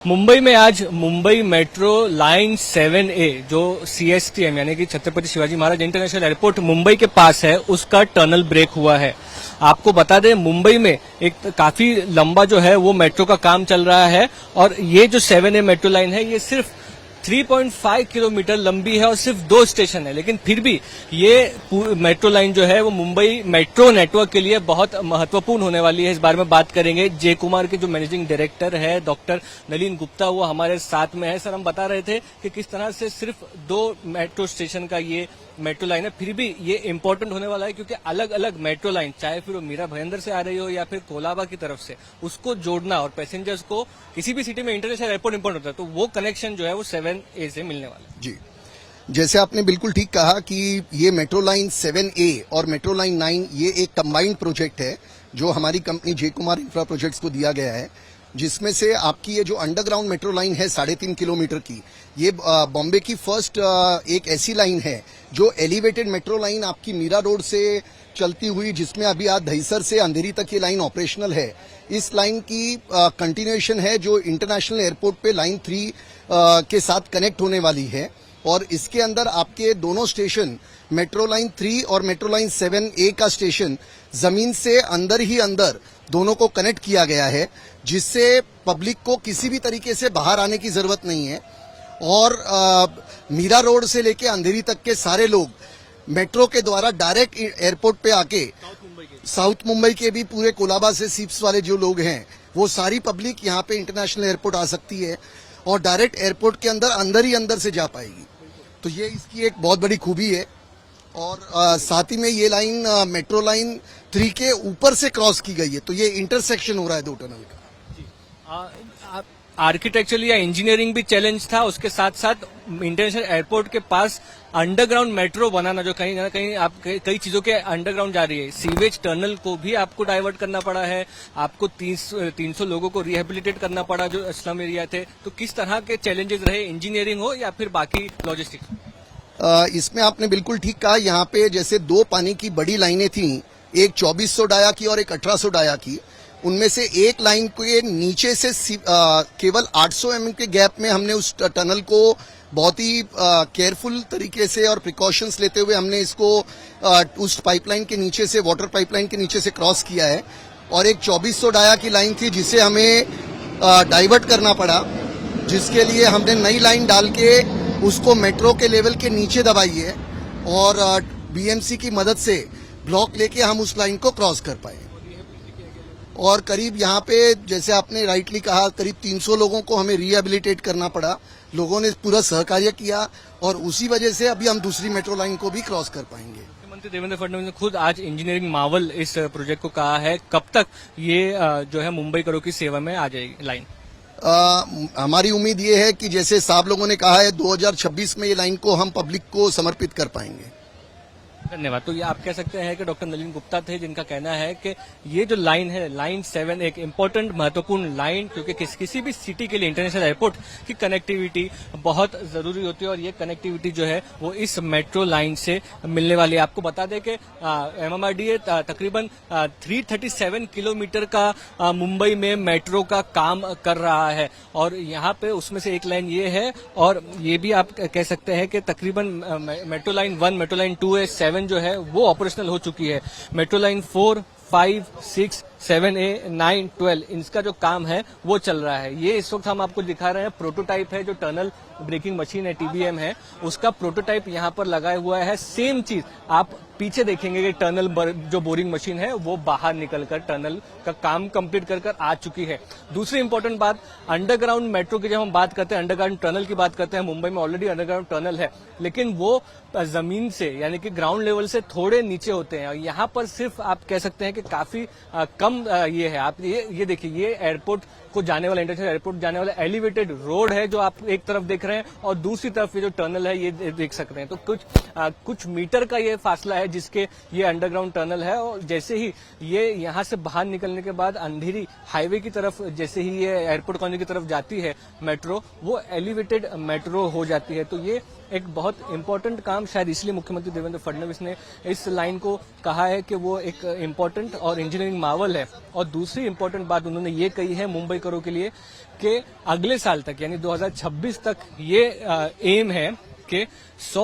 मुंबई में आज Mumbai metro line 7A जो CSTM यानी कि छत्रपति शिवाजी महाराज इंटरनेशनल एयरपोर्ट मुंबई के पास है, उसका टनल ब्रेक हुआ है। आपको बता दें, मुंबई में एक काफी लंबा जो है वो मेट्रो का काम चल रहा है और ये जो 7A मेट्रो लाइन है ये सिर्फ 3.5 किलोमीटर लंबी है और सिर्फ 2 स्टेशन है, लेकिन फिर भी ये मेट्रो लाइन जो है वो मुंबई मेट्रो नेटवर्क के लिए बहुत महत्वपूर्ण होने वाली है। इस बारे में बात करेंगे। जे कुमार के जो मैनेजिंग डायरेक्टर है डॉक्टर नलिन गुप्ता, वो हमारे साथ में है। सर, हम बता रहे थे कि किस तरह से सिर्फ 2 मेट्रो स्टेशन का ये मेट्रो लाइन है, फिर भी ये इंपॉर्टेंट होने वाला है क्योंकि अलग अलग मेट्रो लाइन, चाहे फिर वो मीरा भयंदर से आ रही हो या फिर कोलाबा की तरफ से, उसको जोड़ना और पैसेंजर्स को किसी भी सिटी में इंटरनेशनल एयरपोर्ट इंपॉर्टेंट होता है, तो वो कनेक्शन जो है वो 7A से मिलने वाला है। जी, जैसे आपने बिल्कुल ठीक कहा कि ये मेट्रो लाइन 7A और मेट्रो लाइन 9 ये एक कंबाइंड प्रोजेक्ट है जो हमारी कंपनी जे कुमार इंफ्रा प्रोजेक्ट्स को दिया गया है, जिसमें से आपकी ये जो अंडरग्राउंड मेट्रो लाइन है 3.5 किलोमीटर की, ये बॉम्बे की फर्स्ट एक ऐसी लाइन है जो एलिवेटेड मेट्रो लाइन आपकी मीरा रोड से चलती हुई, जिसमें अभी आज दहीसर से अंधेरी तक ये लाइन ऑपरेशनल है। इस लाइन की कंटिन्यूएशन है जो इंटरनेशनल एयरपोर्ट पे लाइन 3 के साथ कनेक्ट होने वाली है और इसके अंदर आपके दोनों स्टेशन मेट्रो लाइन 3 और मेट्रो लाइन 7A का स्टेशन जमीन से अंदर ही अंदर दोनों को कनेक्ट किया गया है, जिससे पब्लिक को किसी भी तरीके से बाहर आने की जरूरत नहीं है और मीरा रोड से लेके अंधेरी तक के सारे लोग मेट्रो के द्वारा डायरेक्ट एयरपोर्ट पे आके साउथ मुंबई के भी पूरे कोलाबा से सीप्स वाले जो लोग हैं वो सारी पब्लिक यहाँ पे इंटरनेशनल एयरपोर्ट आ सकती है और डायरेक्ट एयरपोर्ट के अंदर ही अंदर से जा पाएगी। तो ये इसकी एक बहुत बड़ी खूबी है और साथ ही में ये लाइन मेट्रो लाइन 3 के ऊपर से क्रॉस की गई है, तो ये इंटरसेक्शन हो रहा है 2 टनल का। आर्किटेक्चरली या इंजीनियरिंग भी चैलेंज था, उसके साथ साथ इंटरनेशनल एयरपोर्ट के पास अंडरग्राउंड मेट्रो बनाना, जो कहीं ना कहीं आप कई चीजों के अंडरग्राउंड जा रही है। सीवेज टनल को भी आपको डाइवर्ट करना पड़ा है, आपको 300 लोगों को रिहेबिलिटेट करना पड़ा जो स्लम एरिया थे। तो किस तरह के चैलेंजेस रहे, इंजीनियरिंग हो या फिर बाकी लॉजिस्टिक्स? इसमें आपने बिल्कुल ठीक कहा। यहाँ पे जैसे 2 पानी की बड़ी लाइनें थी, एक 2400 डाया की और एक 1800 डाया की, उनमें से एक लाइन के नीचे से केवल 800 mm के गैप में हमने उस टनल को बहुत ही केयरफुल तरीके से और प्रिकॉशंस लेते हुए हमने इसको उस पाइपलाइन के नीचे से, वाटर पाइपलाइन के नीचे से क्रॉस किया है। और एक 2400 डाया की लाइन थी जिसे हमें डाइवर्ट करना पड़ा, जिसके लिए हमने नई लाइन डाल के उसको मेट्रो के लेवल के नीचे दबाई है और BMC की मदद से ब्लॉक लेके हम उस लाइन को क्रॉस कर पाए। और करीब यहाँ पे जैसे आपने राइटली कहा, करीब 300 लोगों को हमें रिहेबिलिटेट करना पड़ा। लोगों ने पूरा सहकार्य किया और उसी वजह से अभी हम दूसरी मेट्रो लाइन को भी क्रॉस कर पाएंगे। मुख्यमंत्री देवेंद्र फडणवीस ने खुद आज इंजीनियरिंग मावल इस प्रोजेक्ट को कहा है। कब तक ये जो है मुंबई करो की सेवा में आ जाएगी लाइन? हमारी उम्मीद ये है कि जैसे साहब लोगों ने कहा है 2026 में ये लाइन को हम पब्लिक को समर्पित कर पाएंगे। धन्यवाद। तो ये आप कह सकते हैं कि डॉक्टर नलिन गुप्ता थे, जिनका कहना है कि ये जो लाइन है, लाइन 7 एक इम्पोर्टेंट महत्वपूर्ण लाइन, क्योंकि किसी भी सिटी के लिए इंटरनेशनल एयरपोर्ट की कनेक्टिविटी बहुत जरूरी होती है और ये कनेक्टिविटी जो है वो इस मेट्रो लाइन से मिलने वाली है। आपको बता दें कि MMRDA तकरीबन 337 किलोमीटर का मुंबई में मेट्रो का काम कर रहा है और यहाँ पे उसमें से एक लाइन ये है और ये भी आप कह सकते हैं कि तकरीबन metro line 1, metro line 2A, 7 जो है वो ऑपरेशनल हो चुकी है। मेट्रो लाइन 4, 5, 6, 7A, 9, 12 इनका जो काम है वो चल रहा है। ये इस वक्त हम आपको दिखा रहे हैं प्रोटोटाइप है, जो टनल ब्रेकिंग मशीन है, TBM है, उसका प्रोटोटाइप यहाँ पर लगाया हुआ है। सेम चीज आप पीछे देखेंगे कि टनल जो बोरिंग मशीन है वो बाहर निकलकर टनल का काम कंप्लीट कर आ चुकी है। दूसरी इंपॉर्टेंट बात, अंडरग्राउंड मेट्रो की जब हम बात करते हैं, अंडरग्राउंड टनल की बात करते हैं, मुंबई में ऑलरेडी अंडरग्राउंड टनल है, लेकिन वो जमीन से यानी कि ग्राउंड लेवल से थोड़े नीचे होते हैं। यहाँ पर सिर्फ आप कह सकते हैं कि काफी कम ये है। आप ये देखिए, ये एयरपोर्ट को जाने वाला, इंटरनेशनल एयरपोर्ट जाने वाला एलिवेटेड रोड है जो आप एक तरफ देख रहे हैं और दूसरी तरफ ये जो टनल है ये देख सकते हैं। तो कुछ मीटर का ये फासला है जिसके ये अंडरग्राउंड टनल है और जैसे ही ये यहाँ से बाहर निकलने के बाद अंधेरी हाईवे की तरफ, जैसे ही ये एयरपोर्ट कॉलोनी की तरफ जाती है मेट्रो, वो एलिवेटेड मेट्रो हो जाती है। तो ये एक बहुत इंपॉर्टेंट काम, शायद इसलिए मुख्यमंत्री देवेंद्र फडणवीस ने इस लाइन को कहा है कि वो एक इंपॉर्टेंट और इंजीनियरिंग मावल है। और दूसरी इंपॉर्टेंट बात उन्होंने ये कही है, मुंबई करो के लिए कि अगले साल तक यानी 2026 तक ये एम है कि 100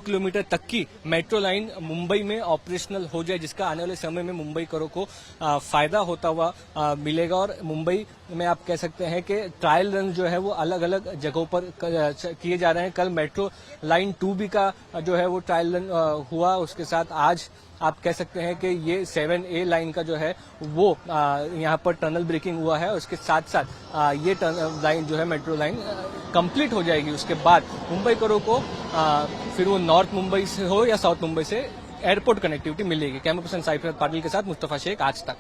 किलोमीटर तक की मेट्रो लाइन मुंबई में ऑपरेशनल हो जाए, जिसका आने वाले समय में मुंबई करों को फायदा होता हुआ मिलेगा। और मुंबई में आप कह सकते हैं कि ट्रायल रन जो है वो अलग अलग जगहों पर किए जा रहे हैं। कल मेट्रो लाइन 2B का जो है वो ट्रायल रन हुआ, उसके साथ आज आप कह सकते हैं कि ये 7A लाइन का जो है वो यहाँ पर टनल ब्रेकिंग हुआ है। उसके साथ साथ ये लाइन जो है मेट्रो लाइन कंप्लीट हो जाएगी। उसके बाद मुंबई करों को फिर वो नॉर्थ मुंबई से हो या साउथ मुंबई से एयरपोर्ट कनेक्टिविटी मिलेगी। कैमरा पर्सन साइफरत पाटिल के साथ मुस्तफा शेख, आज तक।